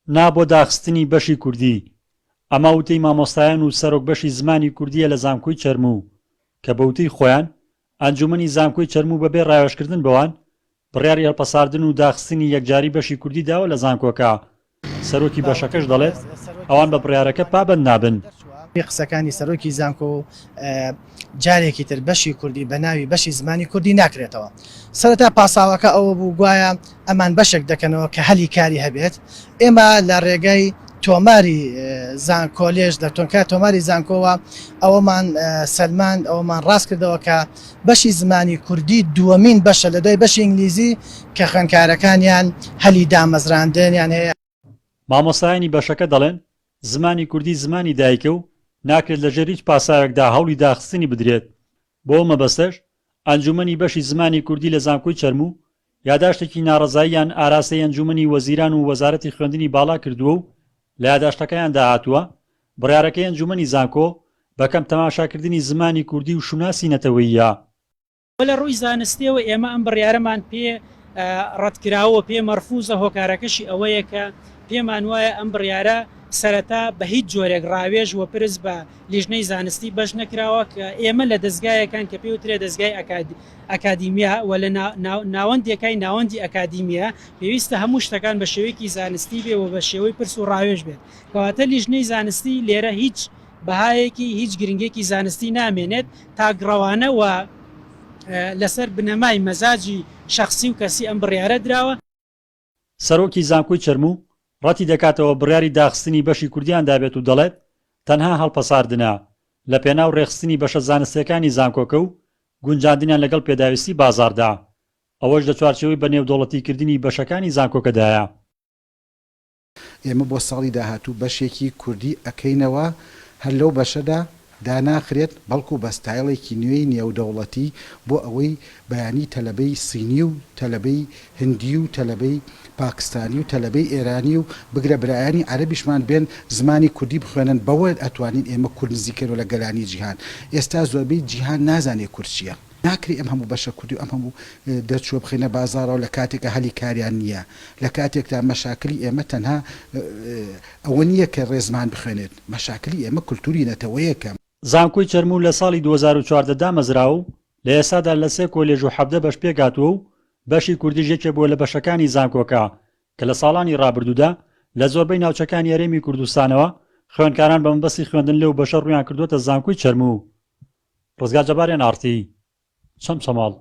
نا بۆ داخستنی بەشی کوردی. ئەمە وتەی مامۆستایان و سەرۆک بەشی زمانی کوردیە لە زانکۆی چەرموو کە بە وتەی خۆیان ئەنجومەنی زانکۆی چەرموو بەبێ ڕاوێژکردن بەوان بڕیاری هەڵپەساردن و داخستنی یەکجاری بەشی کوردی داوە لە زانکۆکە. سەرۆکی بەشەکەش دەڵێت ئەوان بە بڕیارەکە پابەند نابن. قسەکانی سەرۆکی زانکۆ جارێکی تر بەشی کوردی بە ناوی بەشی زمانی کوردی ناکرێتەوە. سەرەتا پاساوەکە ئەوە بوو گوایە ئەمان بەشێک دەکەنەوە کە هەلی کاری هەبێت. ئێمە لە ڕێگەی تۆماری کۆلێژ لە تۆنکە تۆماری زانکۆوە ئەوەمان سەلمان ئەوەمان ڕاست کردەوە کە بەشی زمانی کوردی دووەمین بەشە لە دوای بەشی ئینگلیزی کە خوێندکارەکانیان هەلی دامەزراندنیان هەیە. مامۆستایانی بەشەکە دەڵێن زمانی کوردی زمانی دایکە و ناکرێت لەژێر هیچ پاساوێکدا هەوڵی داخستنی بدرێت. بۆ مەبەستەش ئەنجومەنی بەشی زمانی کوردی لە زانکۆی چەرموو یاداشتێکی ناڕەزاییان ئاراستەی ئەنجومەنی وەزیران و وەزارەتی خوێندنی باڵا کردووە و لە یاداشتەکەیان داهاتووە بڕیارەکەی ئەنجومەنی زانکۆ بەکەم تەماشاکردنی زمانی کوردی و شوناسی نەتەوەییە. لە ڕووی زانستیەوە ئێمە ئەم بڕیارەمان پێ ڕەتکراوە پێ مەرفوزە هۆکارەکەشی ئەوەیە کە پێمان وایە ئەم بڕیارە سەرەتا بە هیچ جۆرێک ڕاوێژ وە پرس بە لیژنەی زانستی بەش نەکراوە کە ئێمە لە دەستگایەکان کە پێوترێ دەستگای ئەکادیمیا و لە ناوەندێکای ناوەندی ئەکادیمیە پێویستە هەموو شتەکان بە شێوەیەکی زانستی بێ و بە شێوەی پرس و ڕاوێژ بێت کەواتە لیژنەی زانستی لێرە هیچ بەهایەکی هیچ گرنگێکی زانستی نامێنێت تا گڕەوانەوە لەسەر بنەمای مەزاجی شخصی و کەسی ئەم بڕیارە دراوە. سەرۆکی زانکۆی چەرموو ڕەتی دەکاتەوە بڕیاری داخستنی بەشی کوردیان دابێت و دەڵێت تەنها هەڵپەساردنە لە پێناو ڕێخستنی بەشە زانستیەکانی زانکۆکە و گونجاندنیان لەگەڵ پێداویستی بازاردا، ئەوەش لە چوارچێوەی بەنێودەوڵەتیکردنی بەشەکانی زانکۆکەدایە. ئێمە بۆ ساڵی داهاتوو بەشێکی کوردی ئەکەینەوە هەر لەو بەشەدا داناخرێت بەڵکو بە ستایڵێکی نوێی نێودەوڵەتی بۆ ئەوەی بەیانی تەلەبەی سینی و تەلەبەی هندی و تەلەبەی پاکستانی و تەلەبەی ئێرانی و بگرە برایانی عەرەبیشمان بێن زمانی کوردی بخوێنن بەوە ئەتوانین ئێمە کورد نزیکەرەوە لە گەلانی جیهان. ئێستا زۆربەی جیهان نازانێ کورد چییە. ناکری ئەم هەموو بەشە کوردی و ئەم هەموو دەرچووە بخینە بازارەوە لە کاتێکە هەلی کاریان نییە، لە کاتێکدا مەشاکلی ئێمە تەنها ئەوە نییە کە ڕێزمان بخوێنێت، مەشاکلی ئێمە کولتوری نەتەوەیەکە. زانکۆی چەرموو لە ساڵی 2014 دامەزراوە و لە ئێستادا لە 3 کۆلێژ و 17 بەش پێگاتووە و بەشی کوردیش یەکێک بووە لە بەشەکانی زانکۆکە کە لە ساڵانی ڕابردوودا لە زۆربەی ناوچەکانی هەرێمی کوردستانەوە خوێندکاران بە مەبەستی خوێندن لێو بەشە ڕوویان کردووەتە زانکۆی چەرموو. ڕزگار جەباریان ئارتی چەم سەماڵ.